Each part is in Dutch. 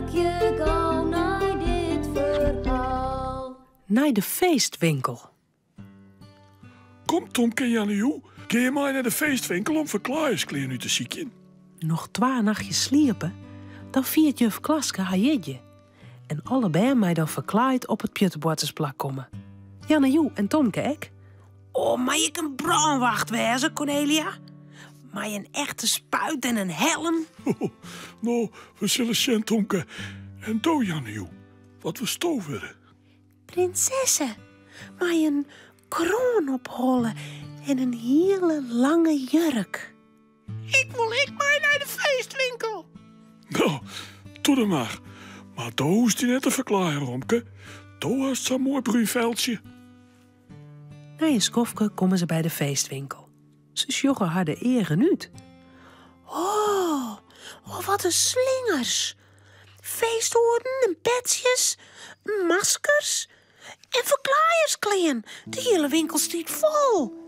ik je gauw naar dit verhaal. Naar de feestwinkel. Kom, Tomke en Jannejoe. Ga je maar naar de feestwinkel om verklaarskleren uit te zieken? Nog 2 nachtjes sliepen, dan viert juf Klaske haar jeetje. En allebei mij dan verklaard op het Pjutterbortersplak komen. Jannejoe en Tomke ek. Oh, mag ik een brandwacht wezen, Cornelia? Maar een echte spuit en een helm? Nou, we zullen zien, Tomke. En do, Jannejoe. Wat we stoveren. Prinsessen, maar een kroon oprollen en een hele lange jurk. Ik maar naar de feestwinkel. Nou, doe dan maar. Maar do hoest je net te verklaren, Romke. Do hast zo'n mooi bruin veldje. Na een skofke komen ze bij de feestwinkel. Ze sjoggen haar de eren uit. Oh, wat een slingers. Feesthoorden en petsjes, maskers en verklaaierskleen. De hele winkel staat vol.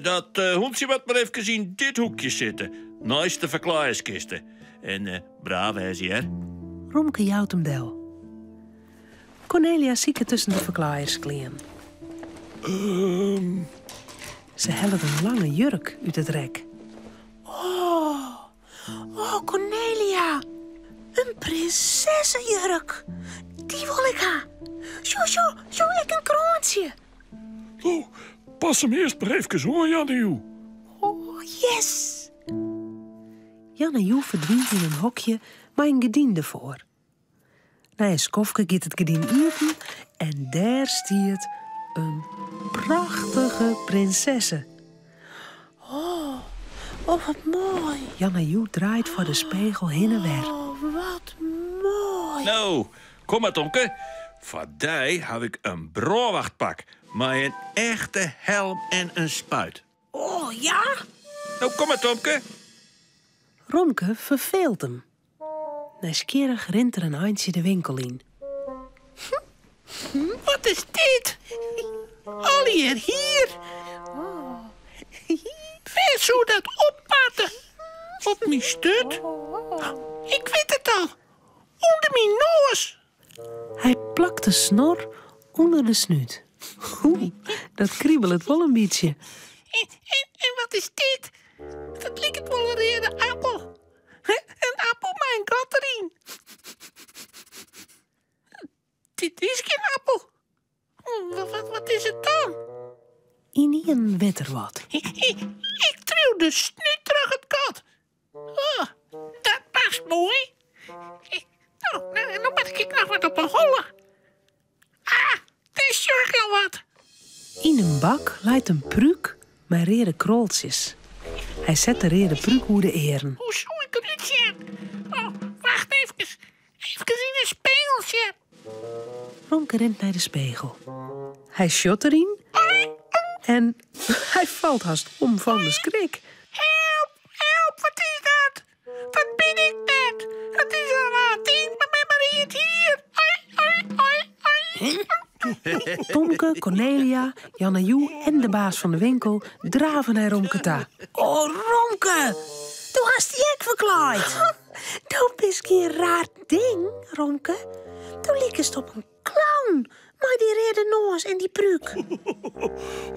Dat hondje wat maar even in dit hoekje zitten. Naast de verklaarskisten. En braaf is hij, hè? Romke jouwt hem del. Cornelia ziet tussen de verklaaierskleen. Ze hellen een lange jurk uit het rek. Oh, Cornelia. Een prinsessenjurk. Die wil ik ha. Zo, ik een kroontje. Nou, pas hem eerst maar even hoor, Jannejoe. Oh, yes. Jannejoe verdwijnt in een hokje maar een gediende voor. Na een skofke gaat het gedien open en daar stiert een prachtige prinsesse. Oh, wat mooi. Jannejoe draait voor de spiegel heen en weer. Oh, wat mooi. Nou, kom maar, Tomke. Voor die heb ik een brandwachtpak. Maar een echte helm en een spuit. Oh, ja? Nou, kom maar, Tomke. Romke verveelt hem. Nieuwsgierig rent er een eindje de winkel in. Wat is dit? Alweer hier. Wie zou dat oppatten? Op mijn stut? Ik weet het al. Onder mijn neus. Hij plakt de snor onder de snuit. Oeh, dat kriebelt het wel een beetje. En wat is dit? Dat lijkt wel een rede appel. Een appel met een gat erin. Dit is geen appel. Wat is het dan? In een wetter wat. Ik trouw de snuit terug het gat. Oh, dat past mooi. Nou moet ik nog wat op een hollen. Ah, dit is jurk al wat. In een bak leidt een pruik met rode kroltjes. Hij zet de rode pruik hoe de eren. Hoe zou ik eruit zien? Oh, wacht even. Even in een spiegeltje. Romke rent naar de spiegel. Hij shot erin en hij valt haast om van de schrik. Help, wat is dat? Dat ben ik net. Het is een raar ding, maar met Marie het hier. Ai. Tomke, Cornelia, Jannejoe en de baas van de winkel draven naar Romke ta. Oh, Romke! Toen hast die ek verklaard. Dat is geen raar ding, Romke. Toen liep het op een clown. Maar die rede noos en die pruik.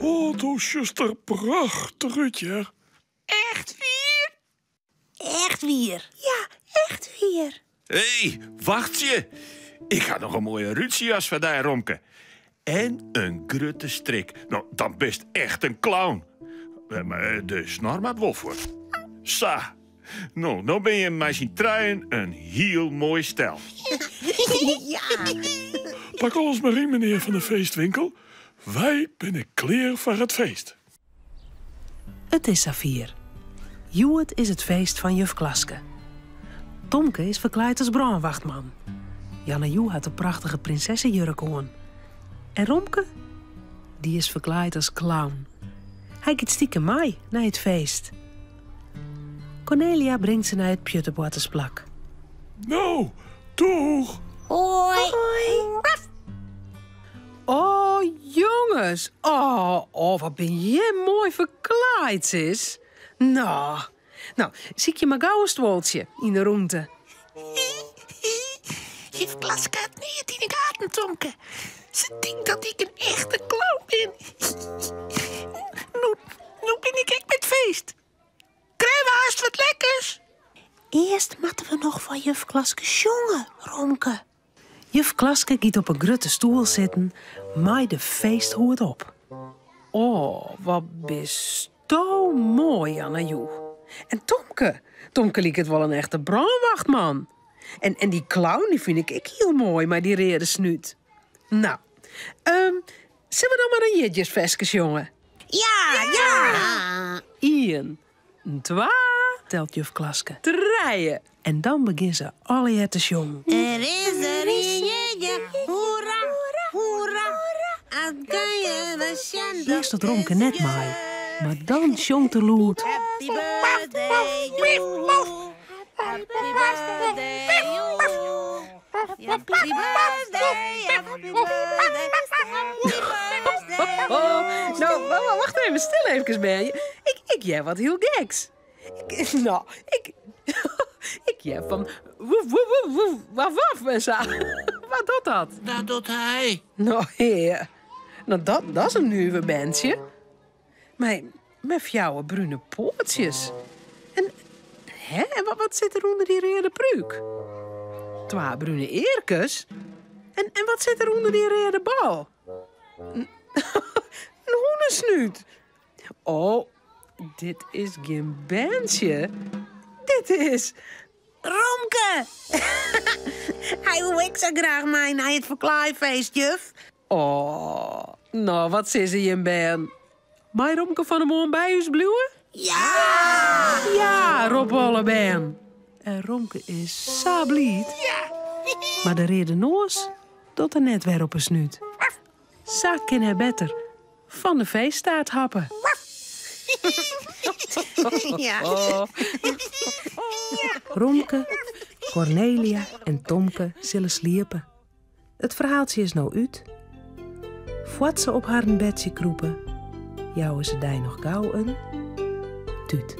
Oh, dat is juist er prachtig uit, ja. Echt weer? Echt weer? Ja, echt weer. Hé, wacht je. Ik ga nog een mooie rutiejas van die, Romke. En een grutte strik. Nou, dan best echt een clown. Maar de snor maakt wel voor. Sa. Nou ben je met zijn truien een heel mooi stel. Ja. Pak alles maar in, meneer van de feestwinkel. Wij binnen kleer voor het feest. Het is Safir. Joet is het feest van juf Klaske. Tomke is verkleed als brandwachtman. Jannejoe had een prachtige prinsessenjurk aan. En Romke, die is verkleed als clown. Hij gaat stiekem mee naar het feest. Cornelia brengt ze naar het Pjutterbortersplak. Nou, doeg! Hoi. Oh, jongens. Oh, wat ben je mooi verkleed, sis. Nou, zie ik je maar gauw een stoeltje in de ruimte. Juf Klaske had niet in de gaten, Tomke. Ze denkt dat ik een echte clown ben. Nu ben ik echt met feest. Krijgen we haast wat lekkers? Eerst moeten we nog van juf Klaske jongen, Romke. Juf Klaske giet op een grote stoel zitten, maait de feesthoed op. Oh, wat bist zo mooi, Janne-Joe. En Tomke liek het wel een echte brandwachtman. En die clown, die vind ik heel mooi, maar die rede snuit. Nou, zullen we dan maar een jetjesvestjes, jongen? Ja. 1, 2, telt juf Klaske. 3. En dan begint ze alle het te jongen. Er is een jeetje, hoera, hoera. Het kan je de Eerst dat Romke net maai, maar dan jongt de loert. Happy birthday, joe. Happy birthday, joe. Happy birthday, happy birthday, happy birthday. Nou, wacht even, stil even bij je. Ik jij wat heel geks. Ik jij van woef, woef, woef, woef, waf, waf en zo. Wat doet dat? Dat doet hij. Nou, heer. Nou, dat is een nieuwe bandje. Met jouw bruine poortjes. En wat zit er onder die rode pruik? 2 bruine eerkes? En wat zit er onder die rode bal? Een hoenensnuit. Oh, dit is geen bandje. Dit is Romke! Hij wil ik zo graag mee naar het verklaaifeest, juf. Oh, nou, wat zit ze in ben? Mij Romke van de Moon bij u bluwen? Ja! Ja, Rob Holleben. En Romke is zo blied. Ja. Maar de reden noos doet er net weer op een snuit. Zak in haar better van de feeststaart happen. Ja. Romke, Cornelia en Tomke zullen sliepen. Het verhaaltje is nou uit. Voort ze op haar bedje kroepen, jouwen ze daar nog gauw een tuut.